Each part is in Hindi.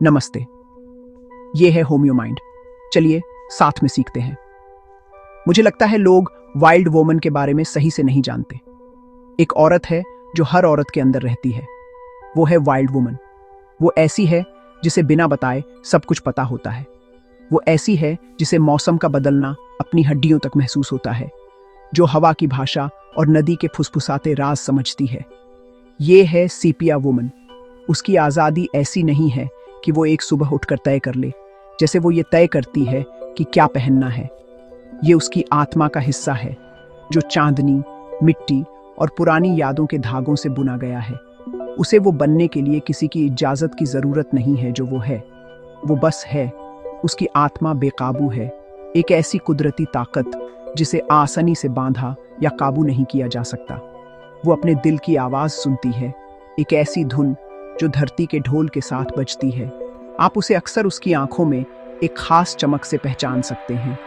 नमस्ते। ये है होम्यो माइंड। चलिए साथ में सीखते हैं। मुझे लगता है लोग वाइल्ड वोमन के बारे में सही से नहीं जानते। एक औरत है जो हर औरत के अंदर रहती है। वो है वाइल्ड वुमन। वो ऐसी है जिसे बिना बताए सब कुछ पता होता है। वो ऐसी है जिसे मौसम का बदलना अपनी हड्डियों तक महसूस होता है, जो हवा की भाषा और नदी के फुसफुसाते राज समझती है। ये है सेपिया वुमन। उसकी आज़ादी ऐसी नहीं है कि वो एक सुबह उठकर तय कर ले, जैसे वो ये तय करती है कि क्या पहनना है। ये उसकी आत्मा का हिस्सा है, जो चांदनी, मिट्टी और पुरानी यादों के धागों से बुना गया है। उसे वो बनने के लिए किसी की इजाज़त की ज़रूरत नहीं है। जो वो है, वो बस है। उसकी आत्मा बेकाबू है, एक ऐसी कुदरती ताकत जिसे आसानी से बांधा या काबू नहीं किया जा सकता। वो अपने दिल की आवाज़ सुनती है, एक ऐसी धुन जो धरती के ढोल के साथ बजती है। आप उसे अक्सर उसकी आंखों में एक खास चमक से पहचान सकते हैं।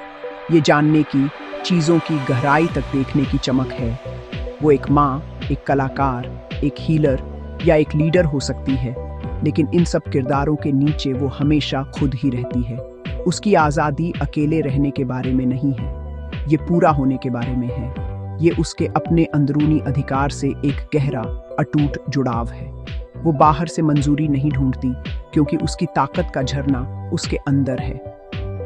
ये जानने की, चीज़ों की गहराई तक देखने की चमक है। वो एक माँ, एक कलाकार, एक हीलर या एक लीडर हो सकती है, लेकिन इन सब किरदारों के नीचे वो हमेशा खुद ही रहती है। उसकी आज़ादी अकेले रहने के बारे में नहीं है, ये पूरा होने के बारे में है। ये उसके अपने अंदरूनी अधिकार से एक गहरा, अटूट जुड़ाव है। वो बाहर से मंजूरी नहीं ढूंढती, क्योंकि उसकी ताकत का झरना उसके अंदर है।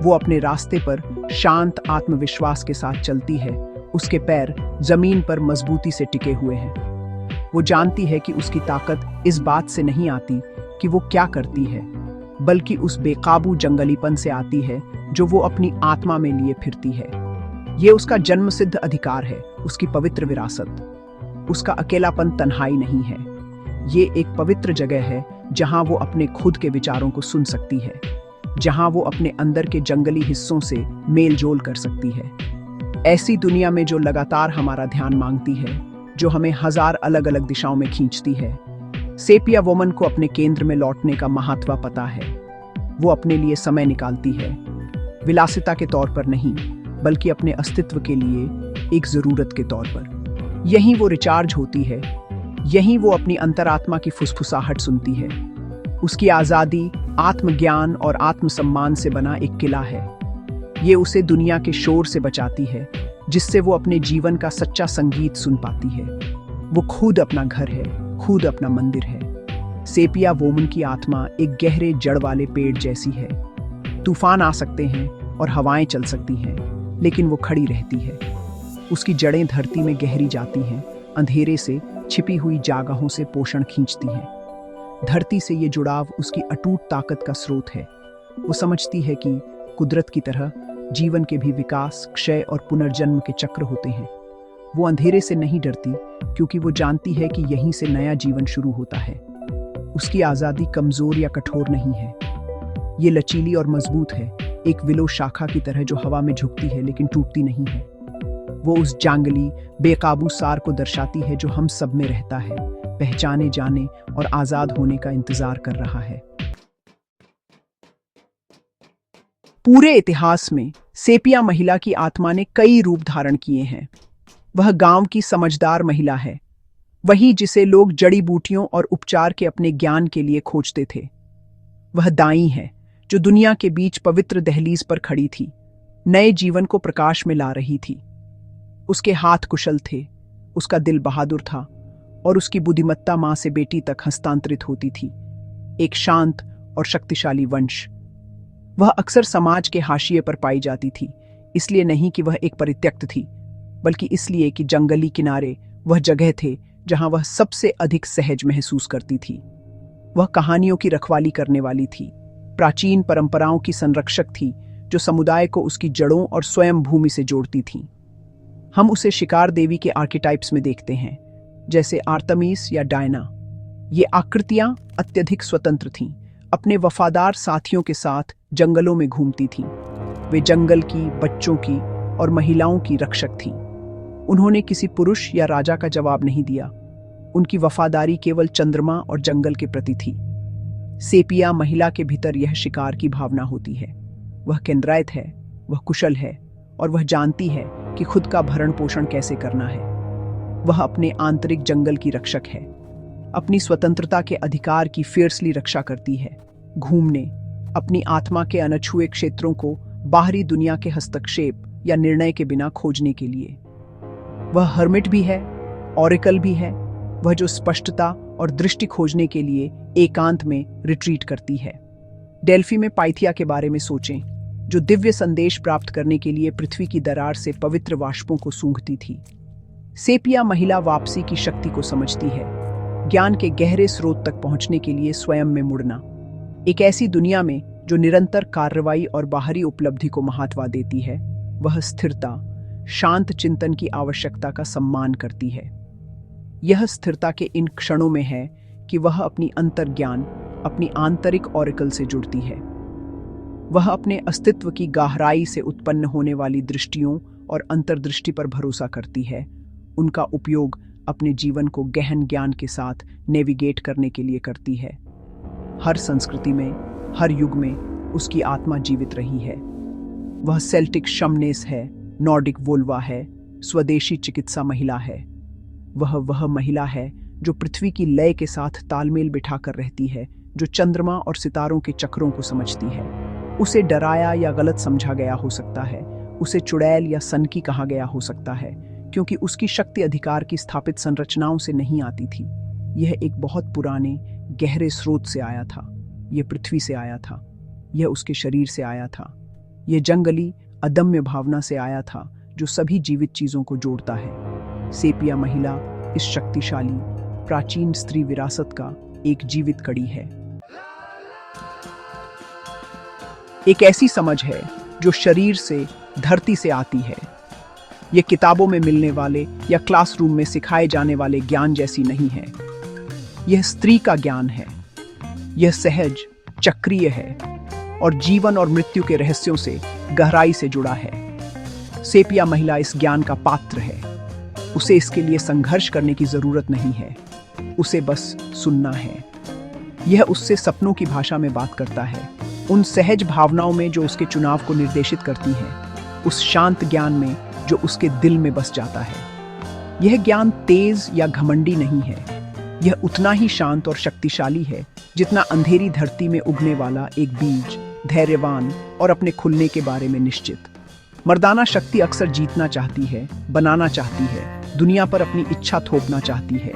वो अपने रास्ते पर शांत आत्मविश्वास के साथ चलती है। उसके पैर जमीन पर मजबूती से टिके हुए हैं। वो जानती है कि उसकी ताकत इस बात से नहीं आती कि वो क्या करती है, बल्कि उस बेकाबू जंगलीपन से आती है जो वो अपनी आत्मा में लिए फिरती है। ये उसका जन्मसिद्ध अधिकार है, उसकी पवित्र विरासत। उसका अकेलापन तन्हाई नहीं है, ये एक पवित्र जगह है जहां वो अपने खुद के विचारों को सुन सकती है, जहां वो अपने अंदर के जंगली हिस्सों से मेल जोल कर सकती है। ऐसी दुनिया में जो लगातार हमारा ध्यान मांगती है, जो हमें हजार अलग अलग दिशाओं में खींचती है, सेपिया वुमन को अपने केंद्र में लौटने का महत्व पता है। वो अपने लिए समय निकालती है, विलासिता के तौर पर नहीं, बल्कि अपने अस्तित्व के लिए एक जरूरत के तौर पर। यहीं वो रिचार्ज होती है, यहीं वो अपनी अंतरात्मा की फुसफुसाहट सुनती है। उसकी आज़ादी आत्मज्ञान और आत्मसम्मान से बना एक किला है। ये उसे दुनिया के शोर से बचाती है, जिससे वो अपने जीवन का सच्चा संगीत सुन पाती है। वो खुद अपना घर है, खुद अपना मंदिर है। सेपिया वुमन की आत्मा एक गहरे जड़ वाले पेड़ जैसी है। तूफान आ सकते हैं और हवाएं चल सकती हैं, लेकिन वो खड़ी रहती है। उसकी जड़ें धरती में गहरी जाती हैं, अंधेरे से छिपी हुई जगहों से पोषण खींचती हैं। धरती से ये जुड़ाव उसकी अटूट ताकत का स्रोत है। वो समझती है कि कुदरत की तरह जीवन के भी विकास, क्षय और पुनर्जन्म के चक्र होते हैं। वो अंधेरे से नहीं डरती, क्योंकि वो जानती है कि यहीं से नया जीवन शुरू होता है। उसकी आज़ादी कमज़ोर या कठोर नहीं है, ये लचीली और मजबूत है, एक विलो शाखा की तरह जो हवा में झुकती है लेकिन टूटती नहीं है। वो उस जंगली, बेकाबू सार को दर्शाती है जो हम सब में रहता है, पहचाने जाने और आज़ाद होने का इंतजार कर रहा है। पूरे इतिहास में सेपिया महिला की आत्मा ने कई रूप धारण किए हैं। वह गांव की समझदार महिला है, वही जिसे लोग जड़ी बूटियों और उपचार के अपने ज्ञान के लिए खोजते थे। वह दाई है, जो दुनिया के बीच पवित्र दहलीज पर खड़ी थी, नए जीवन को प्रकाश में ला रही थी। उसके हाथ कुशल थे, उसका दिल बहादुर था, और उसकी बुद्धिमत्ता मां से बेटी तक हस्तांतरित होती थी। एक शांत और शक्तिशाली वंश। वह अक्सर समाज के हाशिए पर पाई जाती थी, इसलिए नहीं कि वह एक परित्यक्त थी, बल्कि इसलिए कि जंगली किनारे वह जगह थे जहां वह सबसे अधिक सहज महसूस करती थी। वह कहानियों की रखवाली करने वाली थी, प्राचीन परंपराओं की संरक्षक थी, जो समुदाय को उसकी जड़ों और स्वयं भूमि से जोड़ती थी। हम उसे शिकार देवी के आर्किटाइप्स में देखते हैं, जैसे आर्तमीस या डायना। ये आकृतियां अत्यधिक स्वतंत्र थीं, अपने वफादार साथियों के साथ जंगलों में घूमती थीं। वे जंगल की, बच्चों की और महिलाओं की रक्षक थीं। उन्होंने किसी पुरुष या राजा का जवाब नहीं दिया, उनकी वफादारी केवल चंद्रमा और जंगल के प्रति थी। सेपिया महिला के भीतर यह शिकार की भावना होती है। वह केंद्रित है, वह कुशल है, और वह जानती है कि खुद का भरण पोषण कैसे करना है। वह अपने आंतरिक जंगल की रक्षक है, अपनी स्वतंत्रता के अधिकार की फियर्सली रक्षा करती है, घूमने, अपनी आत्मा के अनछुए क्षेत्रों को बाहरी दुनिया के हस्तक्षेप या निर्णय के बिना खोजने के लिए। वह हर्मिट भी है, ऑरेकल भी है, वह जो स्पष्टता और दृष्टि खोजने के लिए एकांत में रिट्रीट करती है। डेल्फी में पाइथिया के बारे में सोचें, जो दिव्य संदेश प्राप्त करने के लिए पृथ्वी की दरार से पवित्र वाष्पों को सूंघती थी। सेपिया महिला वापसी की शक्ति को समझती है, ज्ञान के गहरे स्रोत तक पहुंचने के लिए स्वयं में मुड़ना। एक ऐसी दुनिया में जो निरंतर कार्रवाई और बाहरी उपलब्धि को महत्व देती है, वह स्थिरता, शांत चिंतन की आवश्यकता का सम्मान करती है। यह स्थिरता के इन क्षणों में है कि वह अपनी अंतर्ज्ञान, अपनी आंतरिक ऑरेकल से जुड़ती है। वह अपने अस्तित्व की गहराई से उत्पन्न होने वाली दृष्टियों और अंतर्दृष्टि पर भरोसा करती है, उनका उपयोग अपने जीवन को गहन ज्ञान के साथ नेविगेट करने के लिए करती है। हर संस्कृति में, हर युग में उसकी आत्मा जीवित रही है। वह सेल्टिक शमनेस है, नॉर्डिक वोल्वा है, स्वदेशी चिकित्सा महिला है। वह महिला है जो पृथ्वी की लय के साथ तालमेल बिठाकर रहती है, जो चंद्रमा और सितारों के चक्रों को समझती है। उसे डराया या गलत समझा गया हो सकता है, उसे चुड़ैल या सनकी कहा गया हो सकता है, क्योंकि उसकी शक्ति अधिकार की स्थापित संरचनाओं से नहीं आती थी। यह एक बहुत पुराने गहरे स्रोत से आया था। यह पृथ्वी से आया था, यह उसके शरीर से आया था। यह जंगली अदम्य भावना से आया था जो सभी जीवित चीजों को जोड़ता है। सेपिया महिला इस शक्तिशाली प्राचीन स्त्री विरासत का एक जीवित कड़ी है। एक ऐसी समझ है जो शरीर से, धरती से आती है। यह किताबों में मिलने वाले या क्लासरूम में सिखाए जाने वाले ज्ञान जैसी नहीं है। यह स्त्री का ज्ञान है। यह सहज, चक्रीय है और जीवन और मृत्यु के रहस्यों से गहराई से जुड़ा है। सेपिया महिला इस ज्ञान का पात्र है। उसे इसके लिए संघर्ष करने की जरूरत नहीं है, उसे बस सुनना है। यह उससे सपनों की भाषा में बात करता है, उन सहज भावनाओं में जो उसके चुनाव को निर्देशित करती हैं, उस शांत ज्ञान में जो उसके दिल में बस जाता है। यह ज्ञान तेज या घमंडी नहीं है, यह उतना ही शांत और शक्तिशाली है जितना अंधेरी धरती में उगने वाला एक बीज, धैर्यवान और अपने खुलने के बारे में निश्चित। मर्दाना शक्ति अक्सर जीतना चाहती है, बनाना चाहती है, दुनिया पर अपनी इच्छा थोपना चाहती है।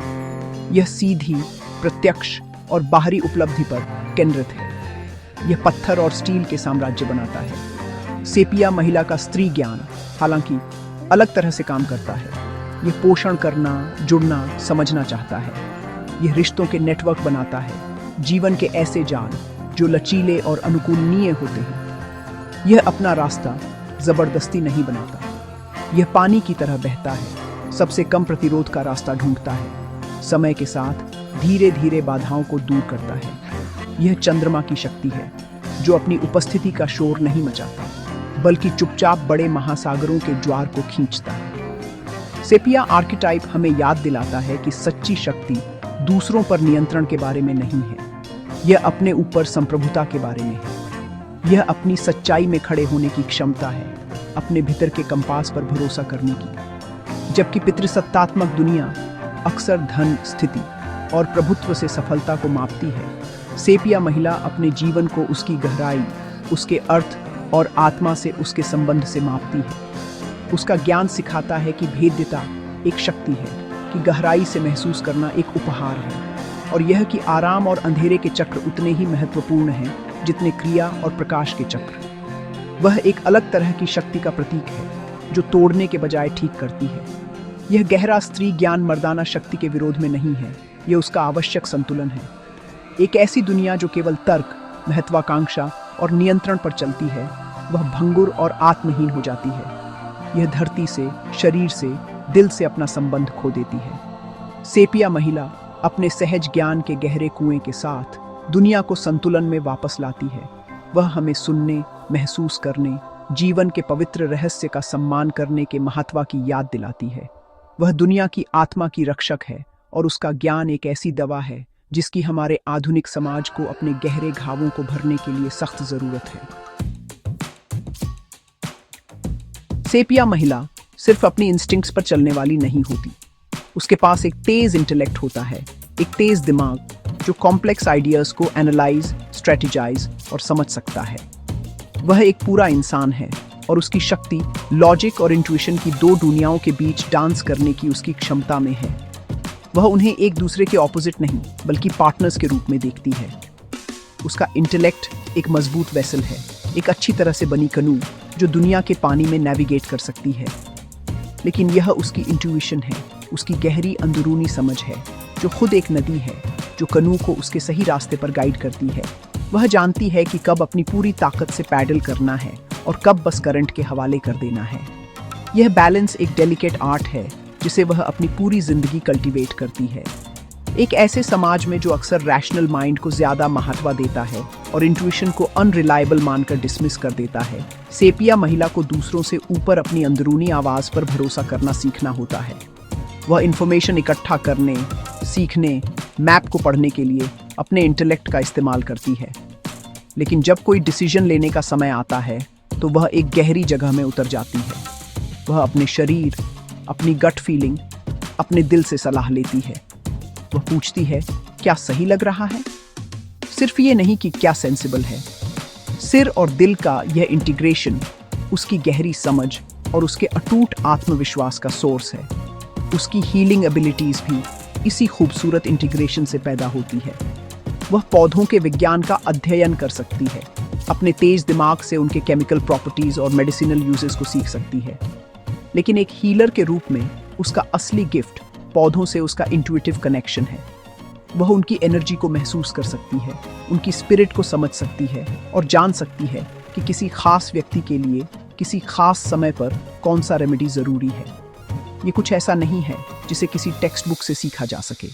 यह सीधी, प्रत्यक्ष और बाहरी उपलब्धि पर केंद्रित है। यह पत्थर और स्टील के साम्राज्य बनाता है। सेपिया महिला का स्त्री ज्ञान हालांकि अलग तरह से काम करता है। यह पोषण करना, जुड़ना, समझना चाहता है। यह रिश्तों के नेटवर्क बनाता है, जीवन के ऐसे जाल जो लचीले और अनुकूलनीय होते हैं। यह अपना रास्ता जबरदस्ती नहीं बनाता। यह पानी की तरह बहता है, सबसे कम प्रतिरोध का रास्ता ढूंढता है, समय के साथ धीरे धीरे बाधाओं को दूर करता है। यह चंद्रमा की शक्ति है जो अपनी उपस्थिति का शोर नहीं मचाता, बल्कि चुपचाप बड़े महासागरों के ज्वार को खींचता है। सेपिया आर्किटाइप हमें याद दिलाता है कि सच्ची शक्ति दूसरों पर नियंत्रण के बारे में नहीं है, यह अपने ऊपर संप्रभुता के बारे में है। यह अपनी सच्चाई में खड़े होने की क्षमता है, अपने भीतर के कंपास पर भरोसा करने की। जबकि पितृसत्तात्मक दुनिया अक्सर धन, स्थिति और प्रभुत्व से सफलता को मापती है, सेपिया महिला अपने जीवन को उसकी गहराई, उसके अर्थ और आत्मा से, उसके संबंध से मापती है। उसका ज्ञान सिखाता है कि भेद्यता एक शक्ति है, कि गहराई से महसूस करना एक उपहार है, और यह कि आराम और अंधेरे के चक्र उतने ही महत्वपूर्ण हैं जितने क्रिया और प्रकाश के चक्र। वह एक अलग तरह की शक्ति का प्रतीक है जो तोड़ने के बजाय ठीक करती है। यह गहरा स्त्री ज्ञान मर्दाना शक्ति के विरोध में नहीं है, यह उसका आवश्यक संतुलन है। एक ऐसी दुनिया जो केवल तर्क, महत्वाकांक्षा और नियंत्रण पर चलती है, वह भंगुर और आत्महीन हो जाती है। यह धरती से, शरीर से, दिल से अपना संबंध खो देती है। सेपिया महिला अपने सहज ज्ञान के गहरे कुएं के साथ दुनिया को संतुलन में वापस लाती है। वह हमें सुनने, महसूस करने, जीवन के पवित्र रहस्य का सम्मान करने के महत्व की याद दिलाती है। वह दुनिया की आत्मा की रक्षक है और उसका ज्ञान एक ऐसी दवा है जिसकी हमारे आधुनिक समाज को अपने गहरे घावों को भरने के लिए सख्त जरूरत है। सेपिया महिला सिर्फ अपनी इंस्टिंक्ट्स पर चलने वाली नहीं होती। उसके पास एक तेज इंटेलेक्ट होता है, एक तेज दिमाग, जो कॉम्प्लेक्स आइडियाज को एनालाइज, स्ट्रेटेजाइज और समझ सकता है। वह एक पूरा इंसान है और उसकी शक्ति लॉजिक और इंट्यूशन की दो दुनियाओं के बीच डांस करने की उसकी क्षमता में है। वह उन्हें एक दूसरे के ऑपोजिट नहीं बल्कि पार्टनर्स के रूप में देखती है। उसका इंटेलेक्ट एक मजबूत वेसल है, एक अच्छी तरह से बनी कनू जो दुनिया के पानी में नेविगेट कर सकती है। लेकिन यह उसकी इंट्यूशन है, उसकी गहरी अंदरूनी समझ है, जो खुद एक नदी है जो कनू को उसके सही रास्ते पर गाइड करती है। वह जानती है कि कब अपनी पूरी ताकत से पैडल करना है और कब बस करंट के हवाले कर देना है। यह बैलेंस एक डेलिकेट आर्ट है जिसे वह अपनी पूरी जिंदगी कल्टीवेट करती है। एक ऐसे समाज में जो अक्सर रैशनल माइंड को ज्यादा महत्व देता है और इंट्यूशन को अनरिलायबल मानकर डिसमिस कर देता है, सेपिया महिला को दूसरों से ऊपर अपनी अंदरूनी आवाज पर भरोसा करना सीखना होता है। वह इंफॉर्मेशन इकट्ठा करने, सीखने, मैप को पढ़ने के लिए अपने इंटेलेक्ट का इस्तेमाल करती है। लेकिन जब कोई डिसीजन लेने का समय आता है तो वह एक गहरी जगह में उतर जाती है। वह अपने शरीर, अपनी गट फीलिंग, अपने दिल से सलाह लेती है। वह पूछती है, क्या सही लग रहा है? सिर्फ ये नहीं कि क्या सेंसिबल है। सिर और दिल का यह इंटीग्रेशन उसकी गहरी समझ और उसके अटूट आत्मविश्वास का सोर्स है। उसकी हीलिंग एबिलिटीज भी इसी खूबसूरत इंटीग्रेशन से पैदा होती है। वह पौधों के विज्ञान का अध्ययन कर सकती है, अपने तेज दिमाग से उनके केमिकल प्रॉपर्टीज और मेडिसिनल यूजेस को सीख सकती है। लेकिन एक हीलर के रूप में उसका असली गिफ्ट पौधों से उसका इंट्यूटिव कनेक्शन है। वह उनकी एनर्जी को महसूस कर सकती है, उनकी स्पिरिट को समझ सकती है और जान सकती है कि किसी खास व्यक्ति के लिए किसी खास समय पर कौन सा रेमेडी जरूरी है। ये कुछ ऐसा नहीं है जिसे किसी टेक्स्ट बुक से सीखा जा सके।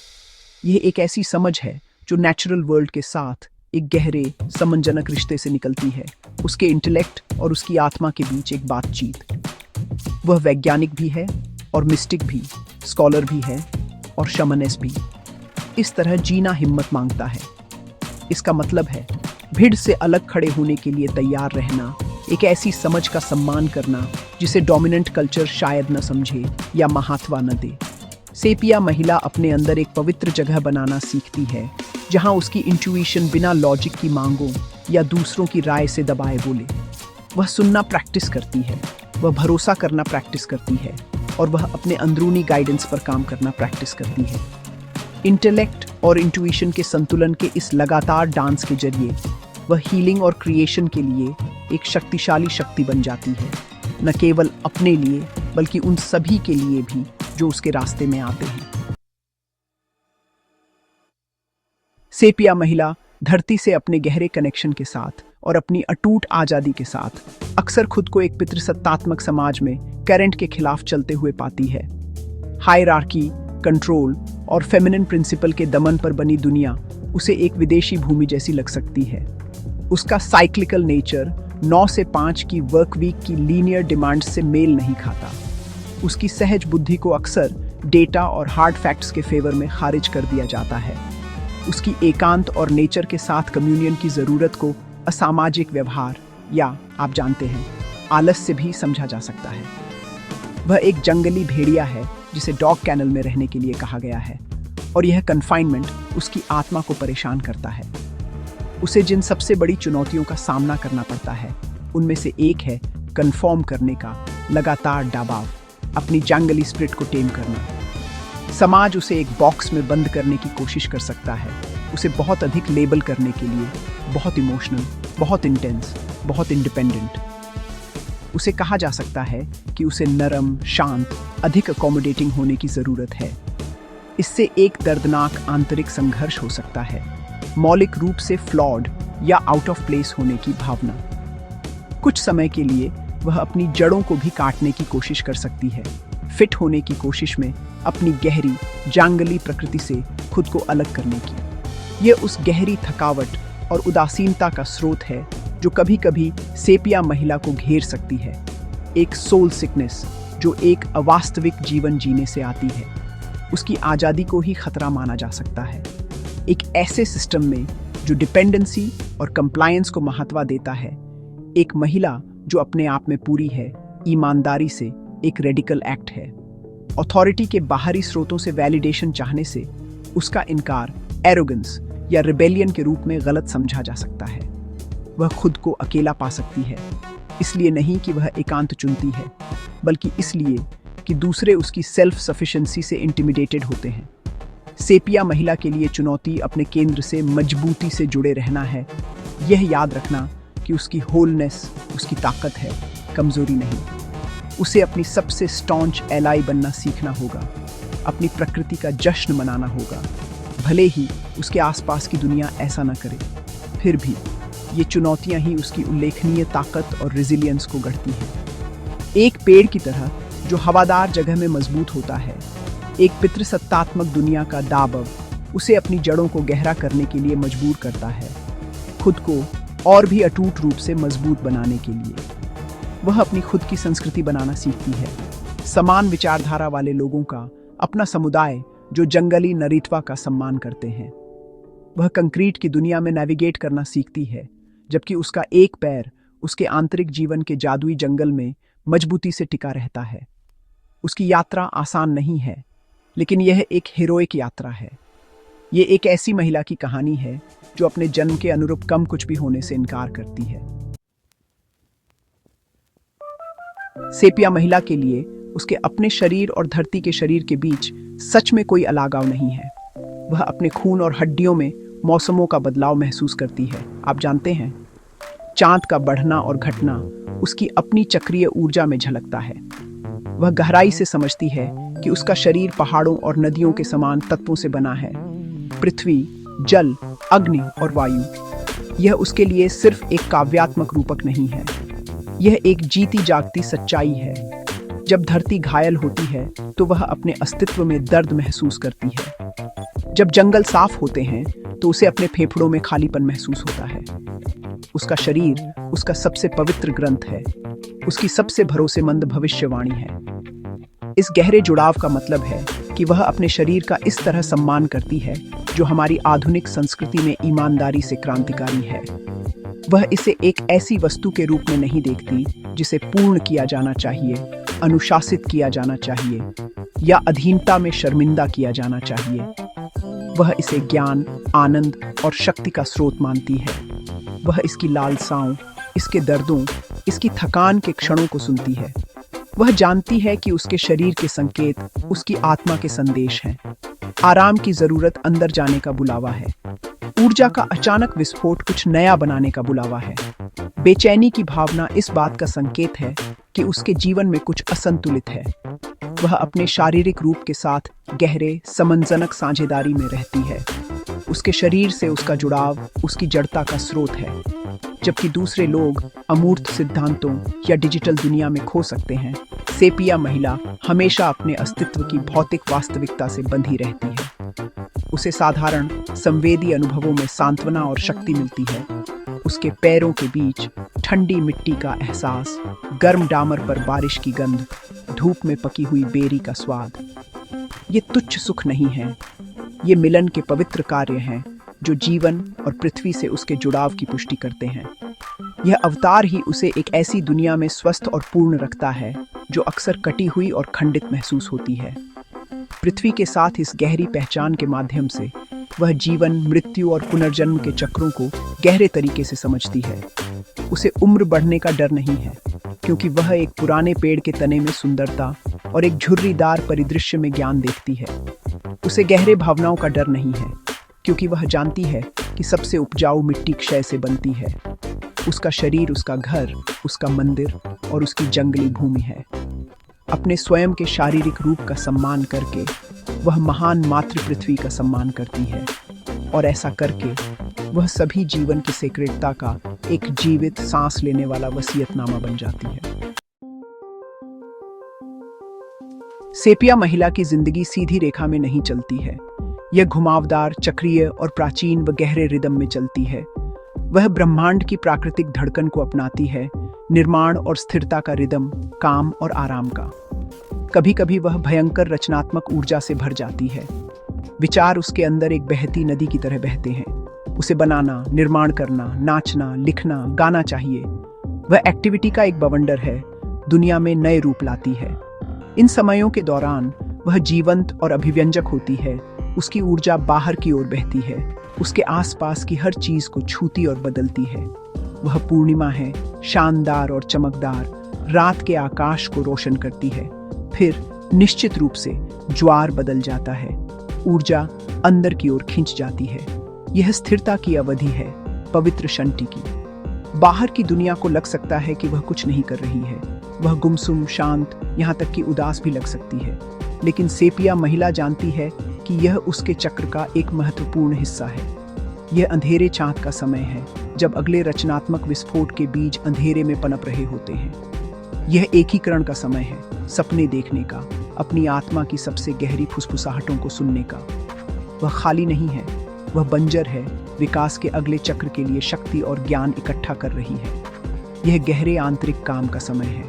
यह एक ऐसी समझ है जो नेचुरल वर्ल्ड के साथ एक गहरे सम्मानजनक रिश्ते से निकलती है, उसके इंटेलेक्ट और उसकी आत्मा के बीच एक बातचीत। वह वैज्ञानिक भी है और मिस्टिक भी, स्कॉलर भी है और शमनेस भी। इस तरह जीना हिम्मत मांगता है। इसका मतलब है भीड़ से अलग खड़े होने के लिए तैयार रहना, एक ऐसी समझ का सम्मान करना जिसे डोमिनेंट कल्चर शायद न समझे या महात्वा न दे। सेपिया महिला अपने अंदर एक पवित्र जगह बनाना सीखती है जहां उसकी इंट्यूशन बिना लॉजिक की मांगों या दूसरों की राय से दबाए बोले। वह सुनना प्रैक्टिस करती है, वह भरोसा करना प्रैक्टिस करती है और वह अपने अंदरूनी गाइडेंस पर काम करना प्रैक्टिस करती है। इंटेलेक्ट और इंट्यूशन के संतुलन के इस लगातार डांस के जरिए वह हीलिंग और क्रिएशन के लिए एक शक्तिशाली शक्ति बन जाती है, न केवल अपने लिए बल्कि उन सभी के लिए भी जो उसके रास्ते में आते हैं। सेपिया महिला धरती से अपने गहरे कनेक्शन के साथ और अपनी अटूट आजादी के साथ अक्सर खुद को एक पितृसत्तात्मक समाज में करंट के खिलाफ चलते हुए पाती है। हायरार्की, कंट्रोल और फेमिनिन प्रिंसिपल के दमन पर बनी दुनिया उसे एक विदेशी भूमि जैसी लग सकती है। उसका साइक्लिकल नेचर 9 से 5 की वर्क वीक की लीनियर डिमांड से मेल नहीं खाता। उसकी सहज बुद्धि को अक्सर डेटा और हार्ड फैक्ट्स के फेवर में खारिज कर दिया जाता है। उसकी एकांत और नेचर के साथ कम्युनियन की ज़रूरत को असामाजिक व्यवहार या आप जानते हैं आलस से भी समझा जा सकता है। वह एक जंगली भेड़िया है जिसे डॉग कैनल में रहने के लिए कहा गया है और यह कन्फाइनमेंट उसकी आत्मा को परेशान करता है। उसे जिन सबसे बड़ी चुनौतियों का सामना करना पड़ता है उनमें से एक है कन्फर्म करने का लगातार दबाव, अपनी जंगली स्पिरिट को टेम करना। समाज उसे एक बॉक्स में बंद करने की कोशिश कर सकता है, उसे बहुत अधिक लेबल करने के लिए, बहुत इमोशनल, बहुत इंटेंस, बहुत इंडिपेंडेंट। उसे कहा जा सकता है कि उसे नरम, शांत, अधिक अकोमोडेटिंग होने की ज़रूरत है। इससे एक दर्दनाक आंतरिक संघर्ष हो सकता है, मौलिक रूप से फ्लॉड या आउट ऑफ प्लेस होने की भावना। कुछ समय के लिए वह अपनी जड़ों को भी काटने की कोशिश कर सकती है, फिट होने की कोशिश में अपनी गहरी जंगली प्रकृति से खुद को अलग करने की। यह उस गहरी थकावट और उदासीनता का स्रोत है जो कभी कभी सेपिया महिला को घेर सकती है, एक सोल सिकनेस जो एक अवास्तविक जीवन जीने से आती है। उसकी आज़ादी को ही खतरा माना जा सकता है। एक ऐसे सिस्टम में जो डिपेंडेंसी और कंप्लायंस को महत्व देता है, एक महिला जो अपने आप में पूरी है, ईमानदारी से एक रेडिकल एक्ट है। अथॉरिटी के बाहरी स्रोतों से वैलिडेशन चाहने से उसका इनकार एरोगेंस या रिबेलियन के रूप में गलत समझा जा सकता है। वह खुद को अकेला पा सकती है, इसलिए नहीं कि वह एकांत चुनती है, बल्कि इसलिए कि दूसरे उसकी सेल्फ सफिशिएंसी से इंटिमिडेटेड होते हैं। सेपिया महिला के लिए चुनौती अपने केंद्र से मजबूती से जुड़े रहना है, यह याद रखना कि उसकी होलनेस उसकी ताकत है, कमजोरी नहीं। उसे अपनी सबसे स्टॉन्च एलाई बनना सीखना होगा, अपनी प्रकृति का जश्न मनाना होगा, भले ही उसके आसपास की दुनिया ऐसा न करे। फिर भी ये चुनौतियां ही उसकी उल्लेखनीय ताकत और रेजिलियंस को गढ़ती हैं। एक पेड़ की तरह जो हवादार जगह में मजबूत होता है, एक पितृसत्तात्मक दुनिया का दाबव उसे अपनी जड़ों को गहरा करने के लिए मजबूर करता है, खुद को और भी अटूट रूप से मजबूत बनाने के लिए। वह अपनी खुद की संस्कृति बनाना सीखती है, समान विचारधारा वाले लोगों का अपना समुदाय जो जंगली नरीत्वा का सम्मान करते हैं। वह कंक्रीट की दुनिया में नेविगेट करना सीखती है, जबकि उसका एक पैर उसके आंतरिक जीवन के जादुई जंगल में मजबूती से टिका रहता है। उसकी यात्रा आसान नहीं है, लेकिन यह एक हीरोइक यात्रा है। ये एक ऐसी महिला की कहानी है जो अपने जन्म के अनुरूप कम कुछ भी होने से इनकार करती है। सेपिया महिला के लिए उसके अपने शरीर और धरती के शरीर के बीच सच में कोई अलगाव नहीं है। वह अपने खून और हड्डियों में मौसमों का बदलाव महसूस करती है। आप जानते हैं, चांद का बढ़ना और घटना उसकी अपनी चक्रीय ऊर्जा में झलकता है। वह गहराई से समझती है कि उसका शरीर पहाड़ों और नदियों के समान तत्वों से बना है, पृथ्वी, जल, अग्नि और वायु। यह उसके लिए सिर्फ एक काव्यात्मक रूपक नहीं है, यह एक जीती जागती सच्चाई है। जब धरती घायल होती है तो वह अपने अस्तित्व में दर्द महसूस करती है। जब जंगल साफ होते हैं तो उसे अपने फेफड़ों में खालीपन महसूस होता है। उसका शरीर उसका सबसे पवित्र ग्रंथ है, उसकी सबसे भरोसेमंद भविष्यवाणी है। इस गहरे जुड़ाव का मतलब है कि वह अपने शरीर का इस तरह सम्मान करती है जो हमारी आधुनिक संस्कृति में ईमानदारी से क्रांतिकारी है। वह इसे एक ऐसी वस्तु के रूप में नहीं देखती जिसे पूर्ण किया जाना चाहिए, अनुशासित किया जाना चाहिए या अधीनता में शर्मिंदा किया जाना चाहिए। वह इसे ज्ञान, आनंद और शक्ति का स्रोत मानती है। वह इसकी लालसाओं, इसके दर्दों, इसकी थकान के क्षणों को सुनती है। वह जानती है कि उसके शरीर के संकेत उसकी आत्मा के संदेश हैं। आराम की जरूरत अंदर जाने का बुलावा है। ऊर्जा का अचानक विस्फोट कुछ नया बनाने का बुलावा है। बेचैनी की भावना इस बात का संकेत है कि उसके जीवन में कुछ असंतुलित है। वह अपने शारीरिक रूप के साथ गहरे समंजनक साझेदारी में रहती है। उसके शरीर से उसका जुड़ाव उसकी जड़ता का स्रोत है। जबकि दूसरे लोग अमूर्त सिद्धांतों या डिजिटल दुनिया में खो सकते हैं, सेपिया महिला हमेशा अपने अस्तित्व की भौतिक वास्तविकता से बंधी रहती है। उसे साधारण संवेदी अनुभवों में सांत्वना और शक्ति मिलती है। उसके पैरों के बीच ठंडी मिट्टी का एहसास, गर्म डामर पर बारिश की गंध, धूप में पकी हुई बेरी का स्वाद। ये तुच्छ सुख नहीं है, ये मिलन के पवित्र कार्य हैं जो जीवन और पृथ्वी से उसके जुड़ाव की पुष्टि करते हैं। यह अवतार ही उसे एक ऐसी दुनिया में स्वस्थ और पूर्ण रखता है जो अक्सर कटी हुई और खंडित महसूस होती है। पृथ्वी के साथ इस गहरी पहचान के माध्यम से वह जीवन, मृत्यु और पुनर्जन्म के चक्रों को गहरे तरीके से समझती है। उसे उम्र बढ़ने का डर नहीं है, क्योंकि वह एक पुराने पेड़ के तने में सुंदरता और एक झुर्रीदार परिदृश्य में ज्ञान देखती है। उसे गहरे भावनाओं का डर नहीं है, क्योंकि वह जानती है कि सबसे उपजाऊ मिट्टी क्षय से बनती है। उसका शरीर उसका घर, उसका मंदिर और उसकी जंगली भूमि है। अपने स्वयं के शारीरिक रूप का सम्मान करके वह महान मातृ पृथ्वी का सम्मान करती है, और ऐसा करके वह सभी जीवन की सेक्रेटता का एक जीवित सांस लेने वाला वसीयतनामा बन जाती है। सेपिया महिला की जिंदगी सीधी रेखा में नहीं चलती है। यह घुमावदार, चक्रीय और प्राचीन व गहरे रिदम में चलती है। वह ब्रह्मांड की प्राकृतिक धड़कन को अपनाती है, निर्माण और स्थिरता का रिदम, काम और आराम का। कभी कभी वह भयंकर रचनात्मक ऊर्जा से भर जाती है। विचार उसके अंदर एक बहती नदी की तरह बहते हैं। उसे बनाना, निर्माण करना, नाचना, लिखना, गाना चाहिए। वह एक्टिविटी का एक बवंडर है, दुनिया में नए रूप लाती है। इन समयों के दौरान वह जीवंत और अभिव्यंजक होती है। उसकी ऊर्जा बाहर की ओर बहती है, उसके आसपास की हर चीज को छूती और बदलती है। वह पूर्णिमा है, शानदार और चमकदार, रात के आकाश को रोशन करती है। फिर निश्चित रूप से ज्वार बदल जाता है, ऊर्जा अंदर की ओर खिंच जाती है। यह स्थिरता की अवधि है, पवित्र शंटी की। बाहर की दुनिया को लग सकता है कि वह कुछ नहीं कर रही है, वह गुमसुम, शांत, यहाँ तक कि उदास भी लग सकती है। लेकिन सेपिया महिला जानती है कि यह उसके चक्र का एक महत्वपूर्ण हिस्सा है। यह अंधेरे चांद का समय है, जब अगले रचनात्मक विस्फोट के बीज अंधेरे में पनप रहे होते हैं। यह एकीकरण का समय है, सपने देखने का, अपनी आत्मा की सबसे गहरी फुसफुसाहटों को सुनने का। वह खाली नहीं है, वह बंजर है, विकास के अगले चक्र के लिए शक्ति और ज्ञान इकट्ठा कर रही है। यह गहरे आंतरिक काम का समय है।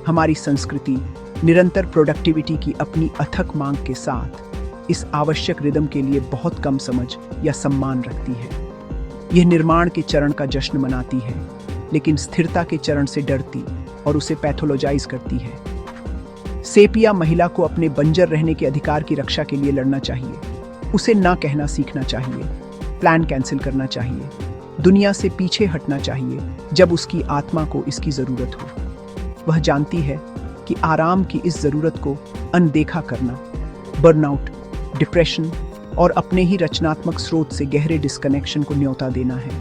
हमारी संस्कृति निरंतर प्रोडक्टिविटी की अपनी अथक मांग के साथ इस आवश्यक रिदम के लिए बहुत कम समझ या सम्मान रखती है। यह निर्माण के चरण का जश्न मनाती है, लेकिन स्थिरता के चरण से डरती और उसे पैथोलॉजाइज करती है। सेपिया महिला को अपने बंजर रहने के अधिकार की रक्षा के लिए लड़ना चाहिए। उसे ना कहना सीखना चाहिए, प्लान कैंसिल करना चाहिए, दुनिया से पीछे हटना चाहिए जब उसकी आत्मा को इसकी जरूरत हो। वह जानती है कि आराम की इस जरूरत को अनदेखा करना बर्नआउट, डिप्रेशन और अपने ही रचनात्मक स्रोत से गहरे डिस्कनेक्शन को न्योता देना है।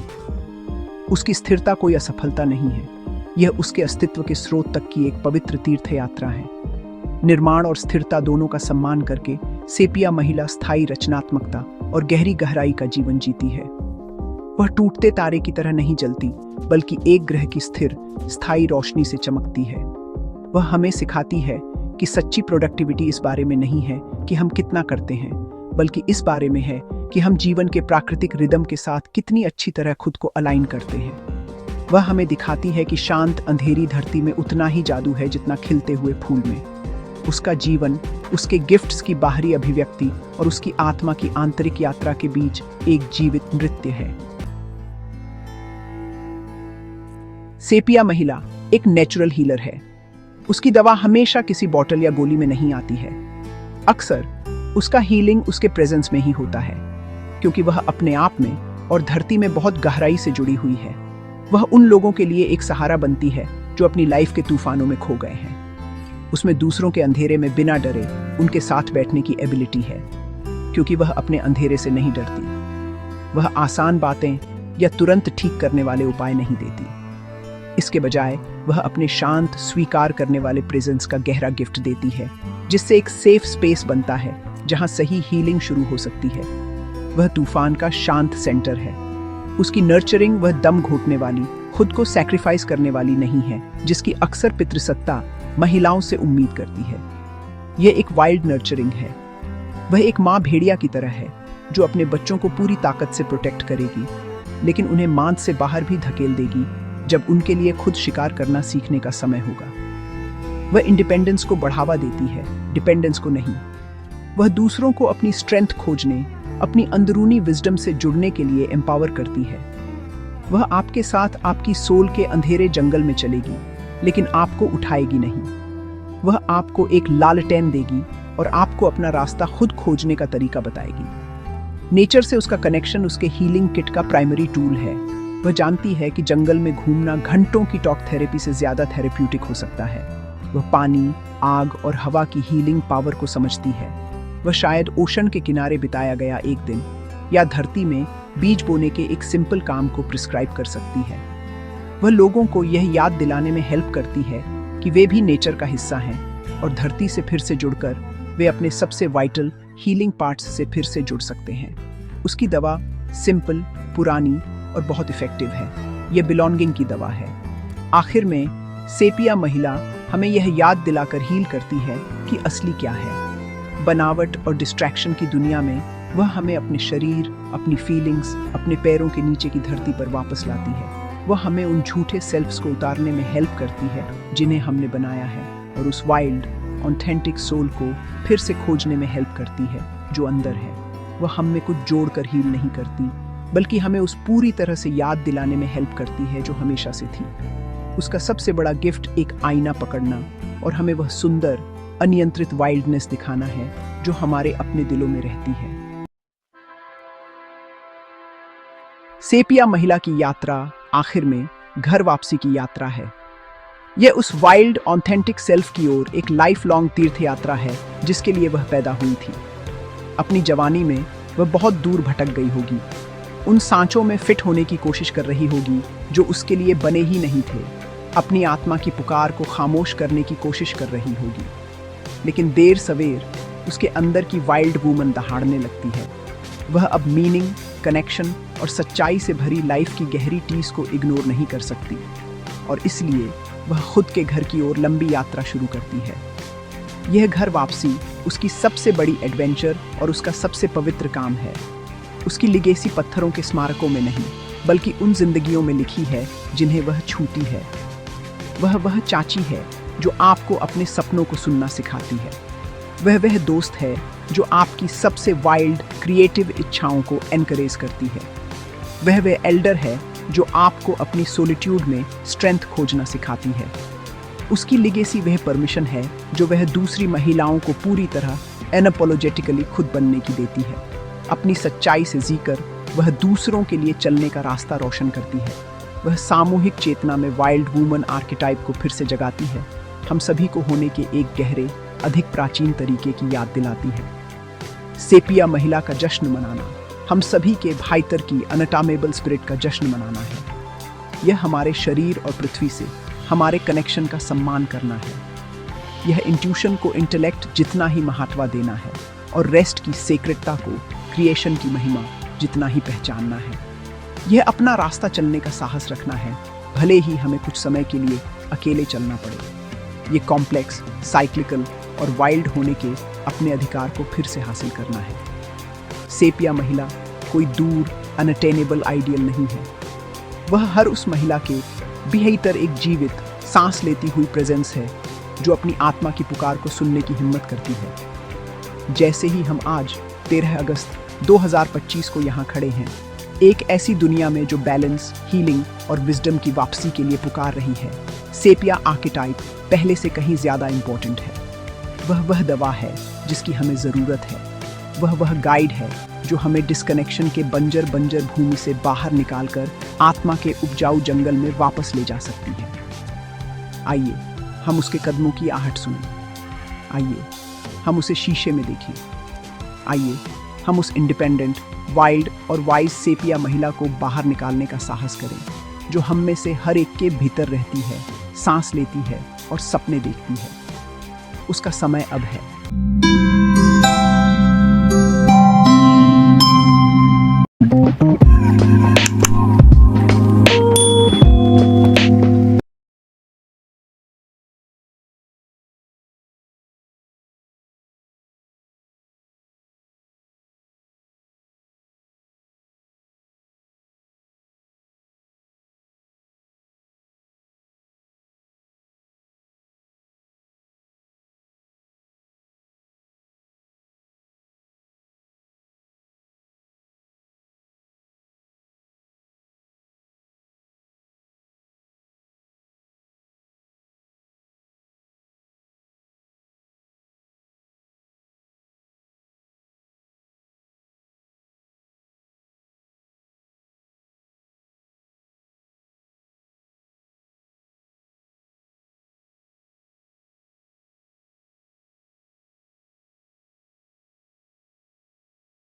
उसकी स्थिरता कोई असफलता नहीं है, यह उसके अस्तित्व के स्रोत तक की एक पवित्र तीर्थ यात्रा है। निर्माण और स्थिरता दोनों का सम्मान करके सेपिया महिला स्थायी रचनात्मकता और गहरी गहराई का जीवन जीती है। वह टूटते तारे की तरह नहीं जलती, बल्कि एक ग्रह की स्थिर, स्थायी रोशनी से चमकती है। वह हमें सिखाती है कि सच्ची प्रोडक्टिविटी इस बारे में नहीं है कि हम कितना करते हैं, बल्कि इस बारे में है कि हम जीवन के प्राकृतिक रिदम के साथ कितनी अच्छी तरह खुद को अलाइन करते हैं। वह हमें दिखाती है कि शांत अंधेरी धरती में उतना ही जादू है जितना खिलते हुए फूल में। उसका जीवन, उसके गिफ्ट्स की बाहरी अभिव्यक्ति और उसकी आत्मा की आंतरिक यात्रा के बीच एक जीवित नृत्य है। सेपिया महिला एक नेचुरल हीलर है। उसकी दवा हमेशा किसी बॉटल या गोली में नहीं आती है। अक्सर उसका हीलिंग उसके प्रेजेंस में ही होता है, क्योंकि वह अपने आप में और धरती में बहुत गहराई से जुड़ी हुई है। वह उन लोगों के लिए एक सहारा बनती है जो अपनी लाइफ के तूफानों में खो गए हैं। उसमें दूसरों के अंधेरे में बिना डरे उनके साथ बैठने की एबिलिटी है, क्योंकि वह अपने अंधेरे से नहीं डरती। वह आसान बातें या तुरंत ठीक करने वाले उपाय नहीं देती। इसके बजाय वह अपने शांत, स्वीकार करने वाले प्रेजेंस का गहरा गिफ्ट देती है, जिससे एक सेफ स्पेस बनता है जहां सही हीलिंग शुरू हो सकती है। वह तूफान का शांत सेंटर है। उसकी नर्चरिंग वह दम घोटने वाली, खुद को सैक्रिफाइस करने वाली नहीं है, जिसकी अक्सर पितृसत्ता महिलाओं से उम्मीद करती है। यह एक वाइल्ड नर्चरिंग है। वह एक माँ भेड़िया की तरह है जो अपने बच्चों को पूरी ताकत से प्रोटेक्ट करेगी, लेकिन उन्हें मांद से बाहर भी धकेल देगी जब उनके लिए खुद शिकार करना सीखने का समय होगा। वह इंडिपेंडेंस को बढ़ावा देती है, डिपेंडेंस को नहीं। वह दूसरों को अपनी स्ट्रेंथ खोजने, अपनी अंदरूनी विजडम से जुड़ने के लिए एम्पावर करती है। वह आपके साथ आपकी सोल के अंधेरे जंगल में चलेगी, लेकिन आपको उठाएगी नहीं। वह आपको एक लालटेन देगी और आपको अपना रास्ता खुद खोजने का तरीका बताएगी। नेचर से उसका कनेक्शन उसके हीलिंग किट का प्राइमरी टूल है। वह जानती है कि जंगल में घूमना घंटों की टॉक थेरेपी से ज्यादा थेरेप्यूटिक हो सकता है। वह पानी, आग और हवा की हीलिंग पावर को समझती है। वह शायद ओशन के किनारे बिताया गया एक दिन या धरती में बीज बोने के एक सिंपल काम को प्रिस्क्राइब कर सकती है। वह लोगों को यह याद दिलाने में हेल्प करती है कि वे भी नेचर का हिस्सा हैं और धरती से फिर से जुड़कर वे अपने सबसे वाइटल हीलिंग पार्ट्स से फिर से जुड़ सकते हैं। उसकी दवा सिंपल, पुरानी और बहुत इफेक्टिव है। यह बिलोंगिंग की दवा है। आखिर में सेपिया महिला हमें यह याद दिलाकर हील करती है कि असली क्या है। बनावट और डिस्ट्रैक्शन की दुनिया में वह हमें अपने शरीर, अपनी फीलिंग्स, अपने पैरों के नीचे की धरती पर वापस लाती है। वह हमें उन झूठे सेल्फ्स को उतारने में हेल्प करती है जिन्हें हमने बनाया है, और उस वाइल्ड, ऑथेंटिक सोल को फिर से खोजने में हेल्प करती है जो अंदर है। वह हम में कुछ जोड़कर हील नहीं करती, बल्कि हमें उस पूरी तरह से याद दिलाने में हेल्प करती है जो हमेशा से थी। उसका सबसे बड़ा गिफ्ट एक आईना पकड़ना और हमें वह सुंदर, अनियंत्रित वाइल्डनेस दिखाना है जो हमारे अपने दिलों में रहती है। सेपिया महिला की यात्रा आखिर में घर वापसी की यात्रा है। यह उस वाइल्ड ऑथेंटिक सेल्फ की ओर एक लाइफ लॉन्ग तीर्थ यात्रा है जिसके लिए वह पैदा हुई थी। अपनी जवानी में वह बहुत दूर भटक गई होगी, उन सांचों में फिट होने की कोशिश कर रही होगी जो उसके लिए बने ही नहीं थे, अपनी आत्मा की पुकार को खामोश करने की कोशिश कर रही होगी। लेकिन देर सवेर उसके अंदर की वाइल्ड वूमन दहाड़ने लगती है। वह अब मीनिंग, कनेक्शन और सच्चाई से भरी लाइफ की गहरी टीस को इग्नोर नहीं कर सकती और इसलिए वह खुद के घर की ओर लंबी यात्रा शुरू करती है। यह घर वापसी उसकी सबसे बड़ी एडवेंचर और उसका सबसे पवित्र काम है। उसकी लिगेसी पत्थरों के स्मारकों में नहीं, बल्कि उन जिंदगियों में लिखी है जिन्हें वह छूती है। वह चाची है जो आपको अपने सपनों को सुनना सिखाती है। वह दोस्त है जो आपकी सबसे वाइल्ड क्रिएटिव इच्छाओं को एनकरेज करती है। वह एल्डर है जो आपको अपनी सोलिट्यूड में स्ट्रेंथ खोजना सिखाती है। उसकी लिगेसी वह परमिशन है जो वह दूसरी महिलाओं को पूरी तरह अनअपोलोजेटिकली खुद बनने की देती है। अपनी सच्चाई से जीकर वह दूसरों के लिए चलने का रास्ता रोशन करती है। वह सामूहिक चेतना में वाइल्ड वूमन आर्केटाइप को फिर से जगाती है, हम सभी को होने के एक गहरे, अधिक प्राचीन तरीके की याद दिलाती है। सेपिया महिला का जश्न मनाना हम सभी के भाईतर की अनटामेबल स्पिरिट का जश्न मनाना है। यह हमारे शरीर और पृथ्वी से हमारे कनेक्शन का सम्मान करना है। यह इंट्यूशन को इंटेलेक्ट जितना ही महत्व देना है और रेस्ट की सेक्रेटता को क्रिएशन की महिमा जितना ही पहचानना है। यह अपना रास्ता चलने का साहस रखना है, भले ही हमें कुछ समय के लिए अकेले चलना पड़े। ये कॉम्प्लेक्स, साइक्लिकल और वाइल्ड होने के अपने अधिकार को फिर से हासिल करना है। सेपिया महिला कोई दूर अनअटेनेबल आइडियल नहीं है। वह हर उस महिला के भीतर एक जीवित, सांस लेती हुई प्रेजेंस है जो अपनी आत्मा की पुकार को सुनने की हिम्मत करती है। जैसे ही हम आज 13 अगस्त 2025 को यहाँ खड़े हैं, एक ऐसी दुनिया में जो बैलेंस, हीलिंग और विजडम की वापसी के लिए पुकार रही है, सेपिया आर्केटाइप पहले से कहीं ज्यादा इंपॉर्टेंट है। वह दवा है जिसकी हमें जरूरत है। वह गाइड है जो हमें डिस्कनेक्शन के बंजर भूमि से बाहर निकालकर आत्मा के उपजाऊ जंगल में वापस ले जा सकती है। आइए हम उसके कदमों की आहट सुनें। आइए हम उसे शीशे में देखें। आइए हम उस इंडिपेंडेंट, वाइल्ड और वाइज सेपिया महिला को बाहर निकालने का साहस करें जो हम में से हर एक के भीतर रहती है, सांस लेती है और सपने देखती है। उसका समय अब है।